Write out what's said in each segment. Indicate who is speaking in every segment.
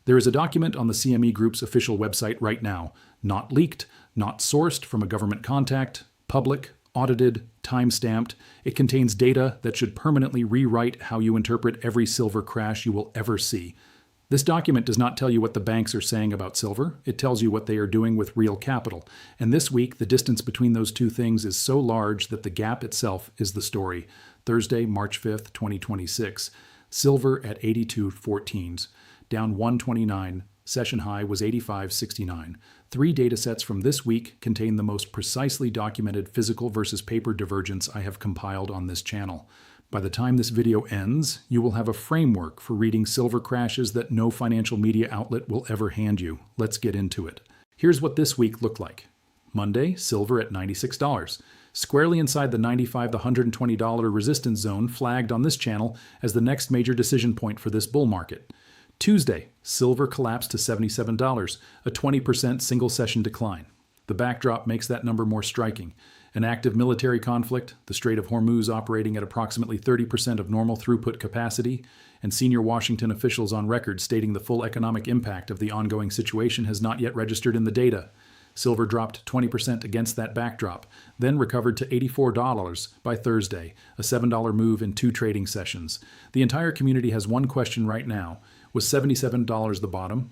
Speaker 1: There is a document on the CME Group's official website right now, not leaked, not sourced from a government contact, public, audited, time-stamped. It contains data that should permanently rewrite how you interpret every silver crash you will ever see. This document does not tell you what the banks are saying about silver. It tells you what they are doing with real capital. And this week, the distance between those two things is so large that the gap itself is the story. Thursday, March 5th, 2026. Silver at 82.14s, down 129. Session high was 85.69. 3 datasets from this week contain the most precisely documented physical versus paper divergence I have compiled on this channel. By the time this video ends, you will have a framework for reading silver crashes that no financial media outlet will ever hand you. Let's get into it. Here's what this week looked like. Monday, silver at $96. Squarely inside the $95 to $120 resistance zone flagged on this channel as the next major decision point for this bull market. Tuesday, silver collapsed to $77, a 20% single session decline. The backdrop makes that number more striking. An active military conflict, the Strait of Hormuz operating at approximately 30% of normal throughput capacity, and senior Washington officials on record stating the full economic impact of the ongoing situation has not yet registered in the data. Silver dropped 20% against that backdrop, then recovered to $84 by Thursday, a $7 move in 2 trading sessions. The entire community has one question right now. Was $77 the bottom?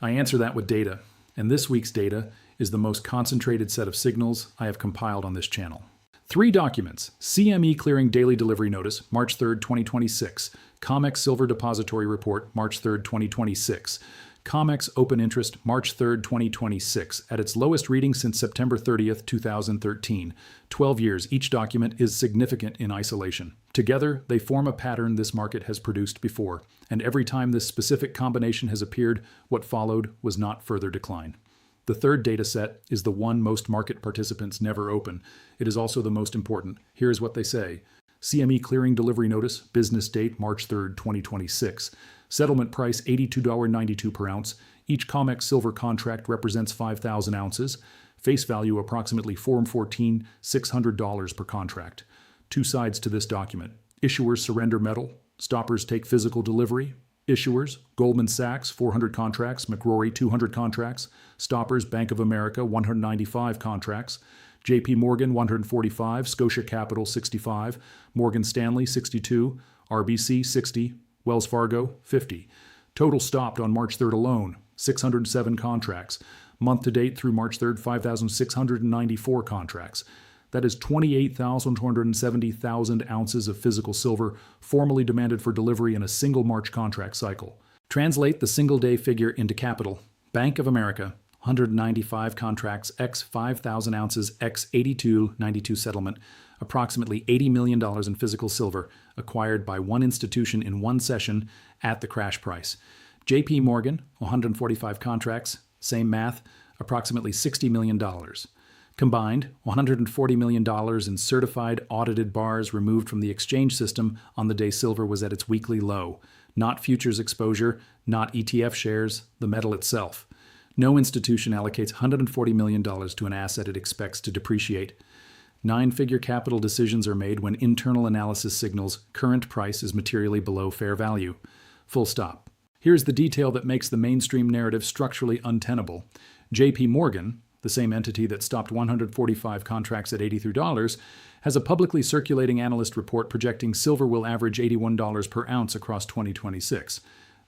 Speaker 1: I answer that with data, and this week's data is the most concentrated set of signals I have compiled on this channel. 3 documents: CME Clearing Daily Delivery Notice, March 3rd, 2026. COMEX Silver Depository Report, March 3rd, 2026. COMEX Open Interest, March 3rd, 2026, at its lowest reading since September 30th, 2013. 12 years, each document is significant in isolation. Together, they form a pattern this market has produced before, and every time this specific combination has appeared, what followed was not further decline. The third data set is the one most market participants never open. It is also the most important. Here's what they say. CME Clearing Delivery Notice, business date March 3rd, 2026. Settlement price $82.92 per ounce. Each COMEX silver contract represents 5,000 ounces. Face value approximately $414,600 per contract. 2 sides to this document. Issuers surrender metal. Stoppers take physical delivery. Issuers, Goldman Sachs, 400 contracts, McRory, 200 contracts. Stoppers, Bank of America, 195 contracts. JP Morgan, 145, Scotia Capital, 65, Morgan Stanley, 62, RBC, 60, Wells Fargo, 50. Total stopped on March 3rd alone, 607 contracts. Month to date through March 3rd, 5,694 contracts. That is 28,270,000 ounces of physical silver formally demanded for delivery in a single March contract cycle. Translate the single-day figure into capital. Bank of America, 195 contracts x 5,000 ounces x 82.92 settlement, approximately $80 million in physical silver acquired by one institution in one session at the crash price. JP Morgan, 145 contracts, same math, approximately $60 million. Combined, $140 million in certified audited bars removed from the exchange system on the day silver was at its weekly low. Not futures exposure, not ETF shares, the metal itself. No institution allocates $140 million to an asset it expects to depreciate. 9-figure capital decisions are made when internal analysis signals current price is materially below fair value. Full stop. Here's the detail that makes the mainstream narrative structurally untenable. JP Morgan, the same entity that stopped 145 contracts at $83, has a publicly circulating analyst report projecting silver will average $81 per ounce across 2026.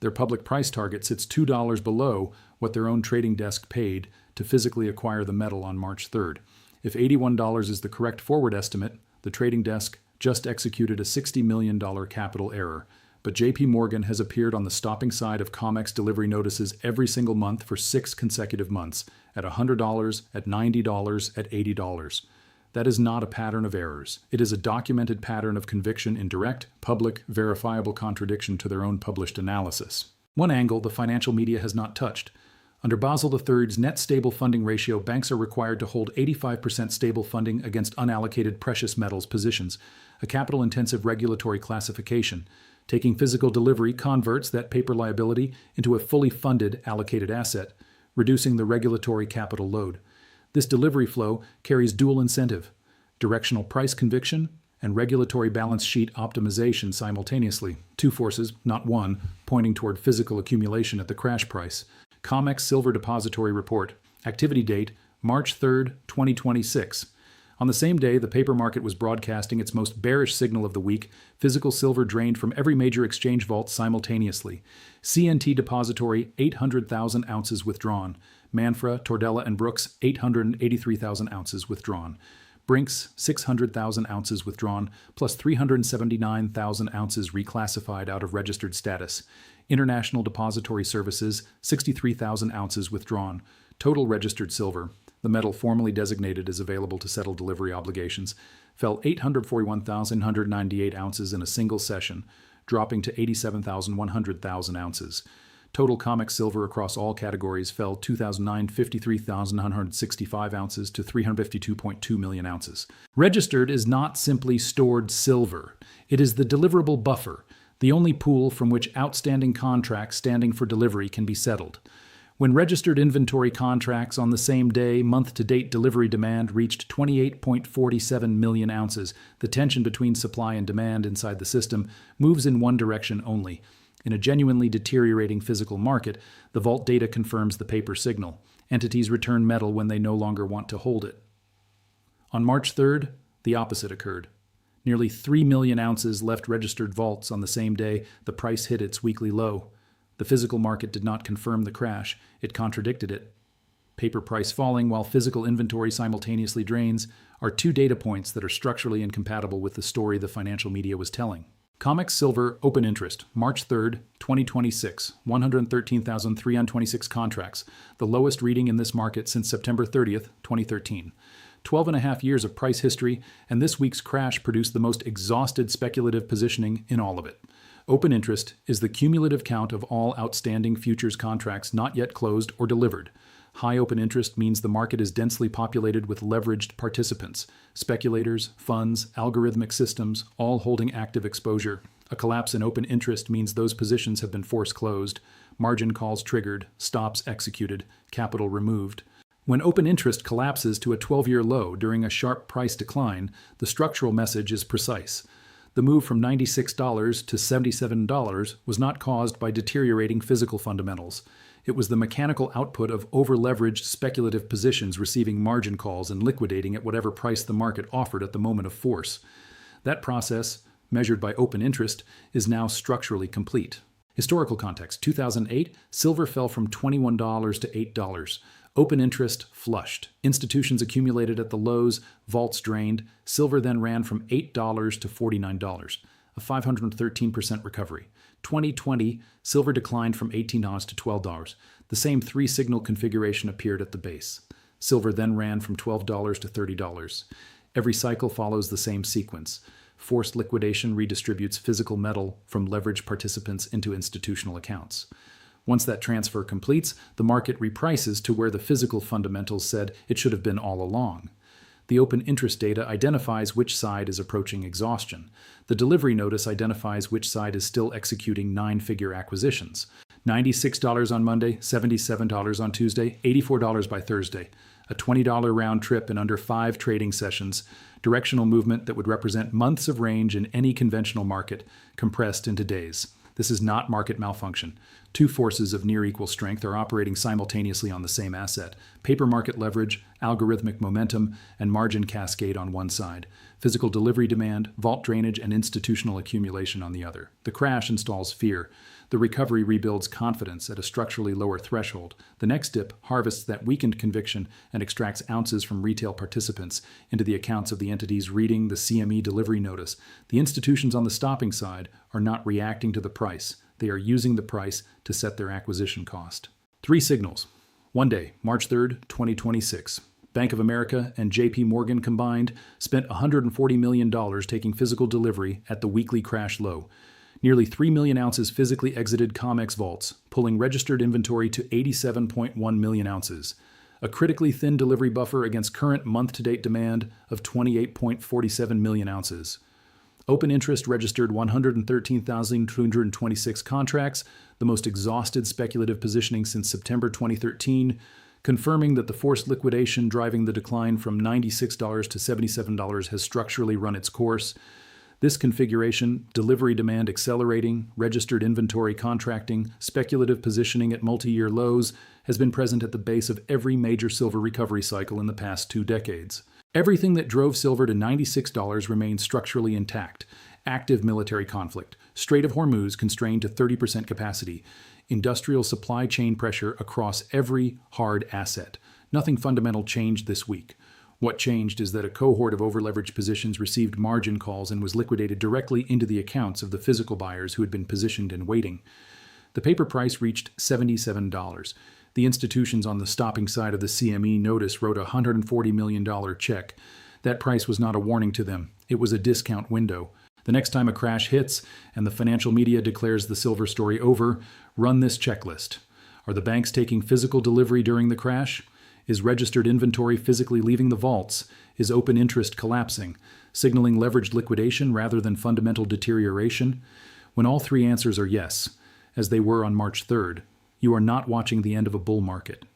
Speaker 1: Their public price target sits $2 below what their own trading desk paid to physically acquire the metal on March 3rd. If $81 is the correct forward estimate, the trading desk just executed a $60 million capital error. But JP Morgan has appeared on the stopping side of COMEX delivery notices every single month for 6 consecutive months, at $100, at $90, at $80. That is not a pattern of errors. It is a documented pattern of conviction in direct, public, verifiable contradiction to their own published analysis. One angle the financial media has not touched. Under Basel III's net stable funding ratio, banks are required to hold 85% stable funding against unallocated precious metals positions, a capital-intensive regulatory classification. Taking physical delivery converts that paper liability into a fully funded allocated asset, reducing the regulatory capital load. This delivery flow carries dual incentive: directional price conviction and regulatory balance sheet optimization simultaneously. Two forces, not one, pointing toward physical accumulation at the crash price. COMEX Silver Depository Report. Activity date, March 3rd, 2026. On the same day, the paper market was broadcasting its most bearish signal of the week. Physical silver drained from every major exchange vault simultaneously. CNT Depository, 800,000 ounces withdrawn. Manfra, Tordella, and Brooks, 883,000 ounces withdrawn. Brinks, 600,000 ounces withdrawn, plus 379,000 ounces reclassified out of registered status. International Depository Services, 63,000 ounces withdrawn. Total registered silver, the metal formally designated as available to settle delivery obligations, fell 841,198 ounces in a single session, dropping to 87,100 ounces. Total COMEX silver across all categories fell 53,165 ounces to 352.2 million ounces. Registered is not simply stored silver. It is the deliverable buffer, the only pool from which outstanding contracts standing for delivery can be settled. When registered inventory contracts on the same day, month-to-date delivery demand reached 28.47 million ounces, the tension between supply and demand inside the system moves in one direction only. In a genuinely deteriorating physical market, the vault data confirms the paper signal. Entities return metal when they no longer want to hold it. On March 3rd, the opposite occurred. Nearly 3 million ounces left registered vaults on the same day the price hit its weekly low. The physical market did not confirm the crash, it contradicted it. Paper price falling while physical inventory simultaneously drains are two data points that are structurally incompatible with the story the financial media was telling. COMEX Silver Open Interest, March 3rd, 2026, 113,326 contracts, the lowest reading in this market since September 30th, 2013. 12.5 years of price history, and this week's crash produced the most exhausted speculative positioning in all of it. Open interest is the cumulative count of all outstanding futures contracts not yet closed or delivered. High open interest means the market is densely populated with leveraged participants, speculators, funds, algorithmic systems, all holding active exposure. A collapse in open interest means those positions have been force closed, margin calls triggered, stops executed, capital removed. When open interest collapses to a 12-year low during a sharp price decline, the structural message is precise. The move from $96 to $77 was not caused by deteriorating physical fundamentals. It was the mechanical output of over-leveraged speculative positions receiving margin calls and liquidating at whatever price the market offered at the moment of force. That process, measured by open interest, is now structurally complete. Historical context: 2008, silver fell from $21 to $8. Open interest flushed. Institutions accumulated at the lows, vaults drained. Silver then ran from $8 to $49, a 513% recovery. 2020, silver declined from $18 to $12. The same three-signal configuration appeared at the base. Silver then ran from $12 to $30. Every cycle follows the same sequence. Forced liquidation redistributes physical metal from leveraged participants into institutional accounts. Once that transfer completes, the market reprices to where the physical fundamentals said it should have been all along. The open interest data identifies which side is approaching exhaustion. The delivery notice identifies which side is still executing nine-figure acquisitions. $96 on Monday, $77 on Tuesday, $84 by Thursday. A $20 round trip in under 5 trading sessions. Directional movement that would represent months of range in any conventional market, compressed into days. This is not market malfunction. Two forces of near equal strength are operating simultaneously on the same asset: paper market leverage, algorithmic momentum, and margin cascade on one side, physical delivery demand, vault drainage, and institutional accumulation on the other. The crash installs fear. The recovery rebuilds confidence at a structurally lower threshold. The next dip harvests that weakened conviction and extracts ounces from retail participants into the accounts of the entities reading the CME delivery notice. The institutions on the stopping side are not reacting to the price. They are using the price to set their acquisition cost. 3 signals. One day, March 3rd, 2026. Bank of America and JP Morgan combined spent $140 million taking physical delivery at the weekly crash low. Nearly 3 million ounces physically exited COMEX vaults, pulling registered inventory to 87.1 million ounces, a critically thin delivery buffer against current month-to-date demand of 28.47 million ounces. Open interest registered 113,226 contracts, the most exhausted speculative positioning since September 2013. confirming that the forced liquidation driving the decline from $96 to $77 has structurally run its course. This configuration, delivery demand accelerating, registered inventory contracting, speculative positioning at multi-year lows, has been present at the base of every major silver recovery cycle in the past 2 decades. Everything that drove silver to $96 remains structurally intact. Active military conflict, Strait of Hormuz constrained to 30% capacity, industrial supply chain pressure across every hard asset. Nothing fundamental changed this week. What changed is that a cohort of overleveraged positions received margin calls and was liquidated directly into the accounts of the physical buyers who had been positioned and waiting. The paper price reached $77. The institutions on the stopping side of the CME notice wrote a $140 million check. That price was not a warning to them. It was a discount window. The next time a crash hits and the financial media declares the silver story over, run this checklist. Are the banks taking physical delivery during the crash? Is registered inventory physically leaving the vaults? Is open interest collapsing, signaling leveraged liquidation rather than fundamental deterioration? When all 3 answers are yes, as they were on March 3rd, you are not watching the end of a bull market.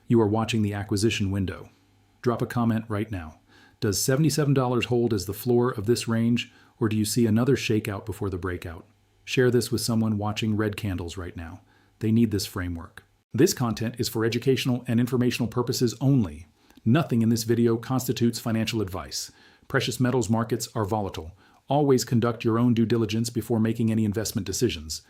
Speaker 1: You are watching the acquisition window. Drop a comment right now. Does $77 hold as the floor of this range, or do you see another shakeout before the breakout? Share this with someone watching red candles right now. They need this framework. This content is for educational and informational purposes only. Nothing in this video constitutes financial advice. Precious metals markets are volatile. Always conduct your own due diligence before making any investment decisions.